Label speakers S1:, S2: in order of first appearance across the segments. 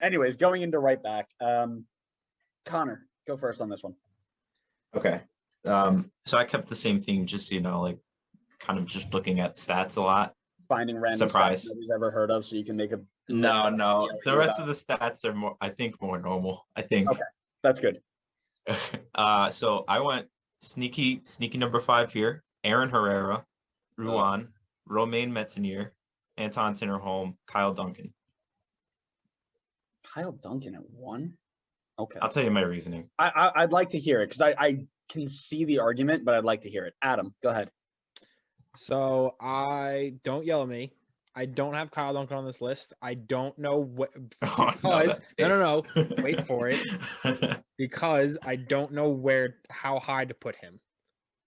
S1: Anyways, going into right back. Connor, go first on this one.
S2: Okay. So I kept the same theme, just, like kind of just looking at stats a lot.
S1: Finding random
S2: Surprise.
S1: stats nobody's ever heard of, so you can make a
S2: No. The rest of the stats are more normal. I think.
S1: Okay, that's good.
S2: So I went sneaky number 5 here. Aaron Herrera, Ruan, Romain Metzenier, Anton Tinnerholm, Kyle Duncan.
S1: Kyle Duncan at 1? Okay.
S2: I'll tell you my reasoning.
S1: I'd like to hear it because I can see the argument, but I'd like to hear it. Adam, go ahead.
S3: So don't yell at me. I don't have Kyle Duncan on this list. I don't know what because no. Wait for it. Because I don't know how high to put him.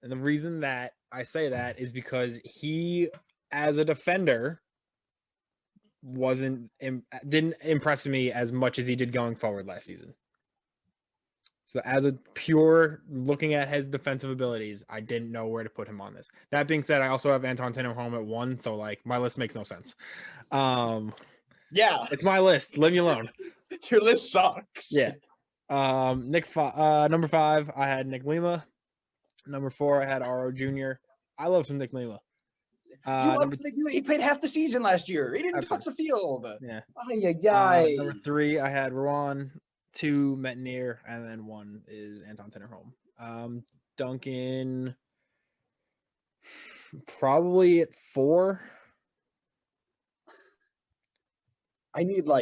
S3: And the reason that I say that is because he, as a defender, didn't impress me as much as he did going forward last season. So as a pure looking at his defensive abilities, I didn't know where to put him on this. That being said, I also have Anton Tinnerholm at 1, so my list makes no sense.
S1: Yeah,
S3: it's my list. Leave me alone.
S1: Your list sucks.
S3: Yeah. Number 5, I had Nick Lima. Number 4, I had RO Jr. I love some Nick Lima.
S1: He played half the season last year. He didn't touch the field.
S3: Yeah.
S1: Number
S3: 3, I had Ruan. 2, Metnier, and then 1 is Anton Tinnerholm. Duncan, probably at 4.
S1: I need
S3: Are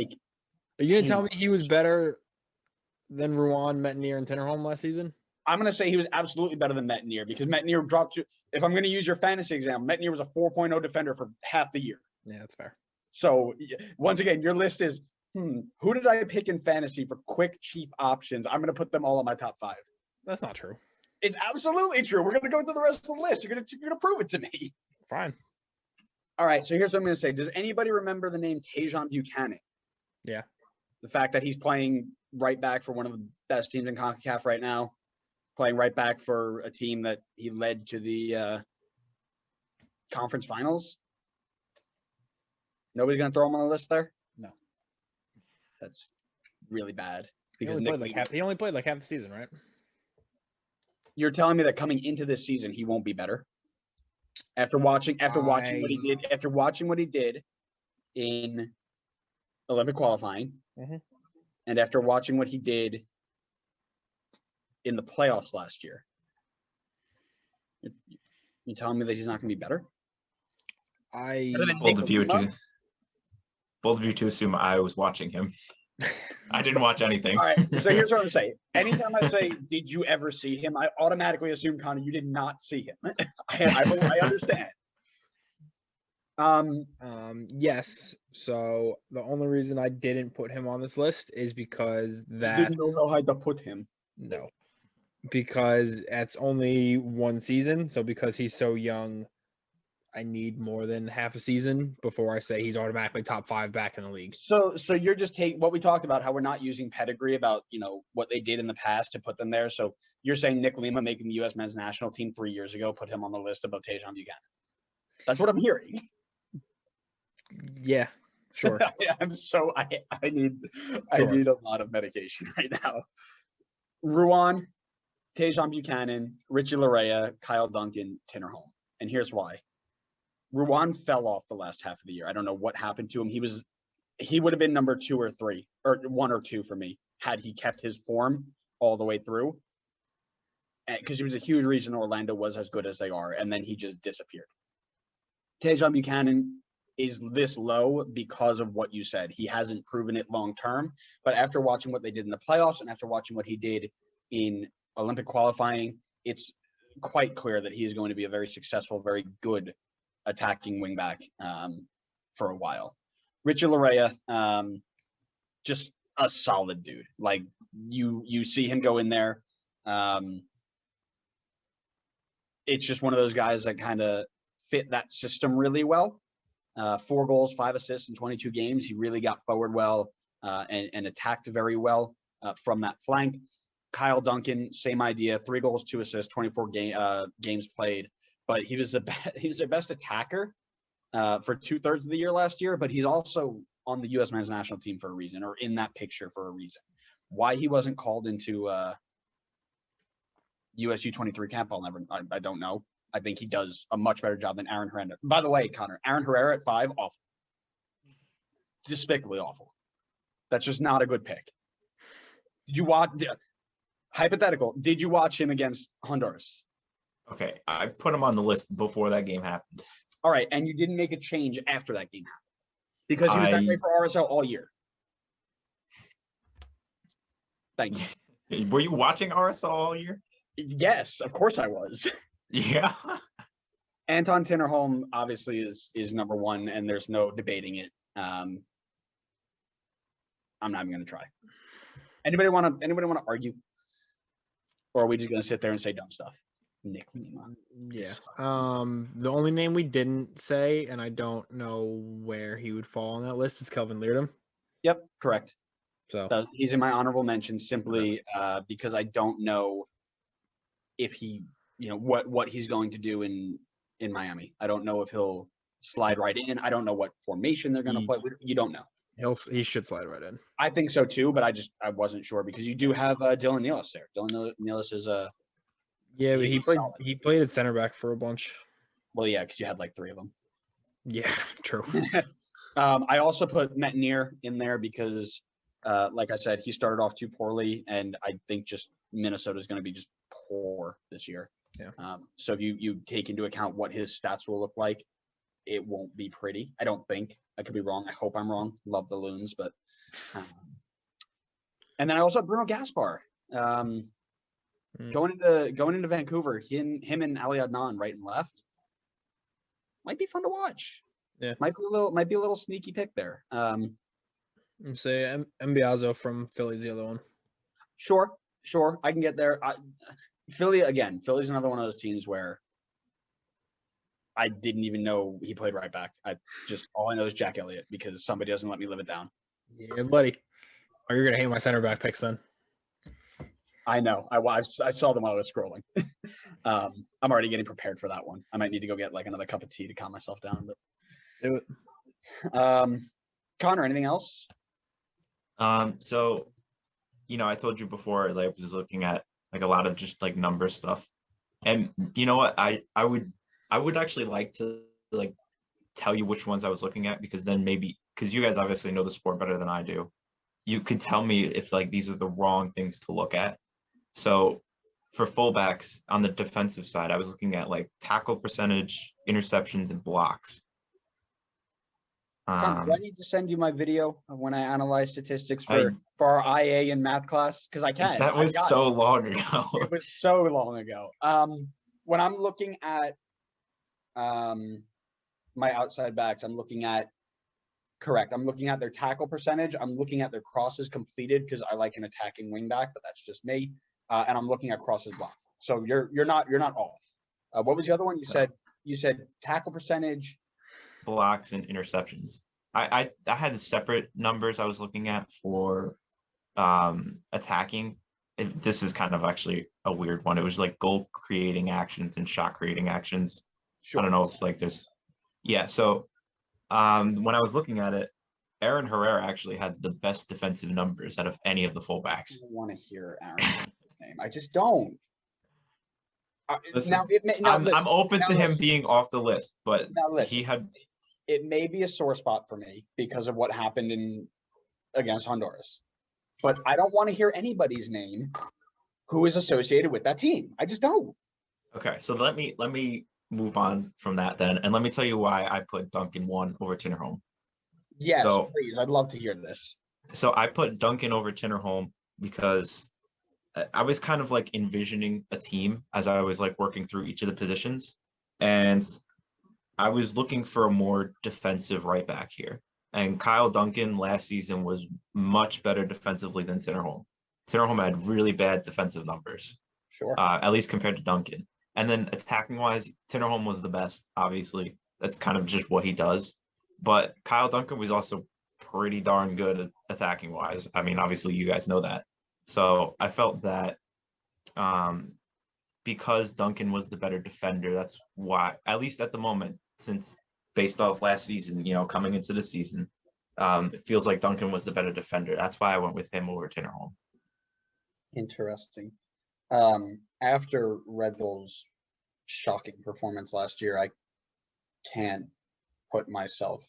S3: you gonna tell me he was better than Ruan, Metnier, and Tinnerholm last season?
S1: I'm gonna say he was absolutely better than Metnier because Metnier dropped to. If I'm gonna use your fantasy example, Metnier was a 4.0 defender for half the year.
S3: Yeah, that's fair.
S1: So once again, your list is. Who did I pick in fantasy for quick, cheap options? I'm going to put them all in my top 5.
S3: That's not true.
S1: It's absolutely true. We're going to go through the rest of the list. You're going to prove it to me.
S3: Fine.
S1: All right. So here's what I'm going to say. Does anybody remember the name Tajon Buchanan?
S3: Yeah.
S1: The fact that he's playing right back for one of the best teams in CONCACAF right now, playing right back for a team that he led to the conference finals. Nobody's going to throw him on the list there?
S3: No.
S1: That's really bad.
S3: Because he only played like half the season, right?
S1: You're telling me that coming into this season he won't be better? After watching what he did in Olympic qualifying, and after watching what he did in the playoffs last year, you telling me that he's not going to be better?
S2: Both of you to assume I was watching him. I didn't watch anything.
S1: All right. So here's what I'm saying. Anytime I say, did you ever see him? I automatically assume, Connor, you did not see him. I understand.
S3: Yes. So the only reason I didn't put him on this list is because
S1: you didn't know how to put him.
S3: No. Because that's only 1 season. So because he's so young, I need more than half a season before I say he's automatically top 5 back in the league.
S1: So you're just taking what we talked about, how we're not using pedigree about, what they did in the past to put them there. So you're saying Nick Lima making the U.S. men's national team 3 years ago, put him on the list above Tajon Buchanan. That's what I'm hearing.
S3: Yeah, sure.
S1: I need a lot of medication right now. Ruan, Tajon Buchanan, Richie Larea, Kyle Duncan, Tinnerholm. And here's why. Ruan fell off the last half of the year. I don't know what happened to him. He would have been number 2 or 3 or 1 or 2 for me had he kept his form all the way through. Because he was a huge reason Orlando was as good as they are, and then he just disappeared. Tajon Buchanan is this low because of what you said. He hasn't proven it long term, but after watching what they did in the playoffs and after watching what he did in Olympic qualifying, it's quite clear that he is going to be a very successful, very good attacking wingback for a while. Richie Larea, just a solid dude. Like you see him go in there. It's just one of those guys that kind of fit that system really well. 4 goals, 5 assists in 22 games. He really got forward well and attacked very well from that flank. Kyle Duncan, same idea. 3 goals, 2 assists, 24 games played. But he was their best attacker for 2/3 of the year last year. But he's also on the U.S. men's national team for a reason, or in that picture for a reason. Why he wasn't called into US U23 camp, I don't know. I think he does a much better job than Aaron Herrera. By the way, Connor, Aaron Herrera at 5, awful. Despicably awful. That's just not a good pick. Did you watch, hypothetical, did you watch him against Honduras?
S2: Okay, I put him on the list before that game happened.
S1: All right, and you didn't make a change after that game happened because he was that way for RSL all year. Thank
S2: you. Were you watching RSL all year?
S1: Yes, of course I was.
S2: Yeah.
S1: Anton Tinnerholm obviously is number one, and there's no debating it. I'm not even gonna try. Anybody want to argue, or are we just gonna sit there and say dumb stuff? Nick Lima.
S3: Yeah. The only name we didn't say, and I don't know where he would fall on that list, is Kelvin Leardom.
S1: Yep, correct.
S3: So
S1: he's in my honorable mention simply because I don't know if he, what he's going to do in Miami. I don't know if he'll slide right in. I don't know what formation they're going to play. You don't know.
S3: He should slide right in.
S1: I think so too, but I wasn't sure because you do have Dylan Nealis there. Dylan Nealis is a
S3: yeah, but he played at center back for a bunch.
S1: Well, yeah, because you had like 3 of them.
S3: Yeah, true.
S1: I also put Metnier in there because, like I said, he started off too poorly, and I think just Minnesota is going to be just poor this year.
S3: Yeah.
S1: So if you take into account what his stats will look like, it won't be pretty. I don't think. I could be wrong. I hope I'm wrong. Love the Loons, but. And then I also have Bruno Gaspar. Going into Vancouver, him and Ali Adnan right and left might be fun to watch.
S3: Yeah,
S1: might be a little sneaky pick there.
S3: Say Mbiazo from Philly's the other one.
S1: Sure, I can get there. Philly's another one of those teams where I didn't even know he played right back. All I know is Jack Elliott because somebody doesn't let me live it down.
S3: Yeah, buddy. Oh, you're gonna hate my center back picks then.
S1: I know. I saw them while I was scrolling. I'm already getting prepared for that one. I might need to go get like another cup of tea to calm myself down. But
S3: do
S1: it. Connor, anything else?
S2: So, I told you before, like, I was looking at like a lot of just like number stuff, and you know what, I would actually like to like tell you which ones I was looking at, because then maybe, because you guys obviously know the sport better than I do, you could tell me if like these are the wrong things to look at. So for fullbacks on the defensive side, I was looking at like tackle percentage, interceptions, and blocks.
S1: Do I need to send you my video of when I analyze statistics for our IA and math class? Because I can.
S2: That was so long ago.
S1: It was so long ago. When I'm looking at my outside backs, I'm looking at their tackle percentage. I'm looking at their crosses completed because I like an attacking wing back, but that's just me. And I'm looking at crosses blocked. So you're not off. What was the other one you said? You said tackle percentage,
S2: blocks, and interceptions. I had separate numbers I was looking at for attacking. This is kind of actually a weird one. It was like goal creating actions and shot creating actions. Sure. I don't know if like there's so when I was looking at it, Aaron Herrera actually had the best defensive numbers out of any of the fullbacks.
S1: I don't want to hear Aaron's name. I just don't.
S2: Listen, I'm open to him being off the list, but
S1: it may be a sore spot for me because of what happened against Honduras. But I don't want to hear anybody's name who is associated with that team. I just don't.
S2: Okay, so let me move on from that then, and let me tell you why I put Duncan 1 over Tinnerholm.
S1: Yes, please. I'd love to hear this.
S2: So I put Duncan over Tinnerholm because I was kind of like envisioning a team as I was like working through each of the positions, and I was looking for a more defensive right back here. And Kyle Duncan last season was much better defensively than Tinnerholm. Tinnerholm had really bad defensive numbers.
S1: Sure.
S2: At least compared to Duncan. And then attacking wise, Tinnerholm was the best, obviously. That's kind of just what he does. But Kyle Duncan was also pretty darn good at attacking wise. I mean, obviously you guys know that. So I felt that because Duncan was the better defender, that's why, at least at the moment, since based off last season, coming into the season, it feels like Duncan was the better defender. That's why I went with him over Tinnerholm.
S1: Interesting. After Red Bull's shocking performance last year, I can't get myself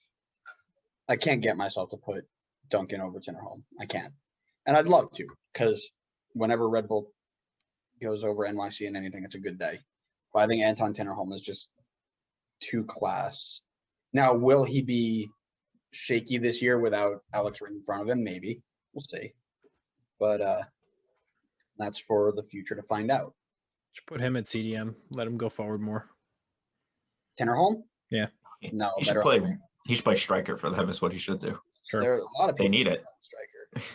S1: to put Duncan over Tinnerholm. I can't. And I'd love to, because whenever Red Bull goes over NYC in anything, it's a good day. But I think Anton Tinnerholm is just too class. Now, will he be shaky this year without Alex right in front of him? Maybe. We'll see. But that's for the future to find out.
S3: Should put him at CDM. Let him go forward more.
S1: Tinnerholm?
S3: Yeah.
S1: No,
S2: He should play striker for them is what he should do.
S3: Sure.
S1: There are a lot of
S2: They
S1: people
S2: need
S1: who
S2: it.
S1: play striker.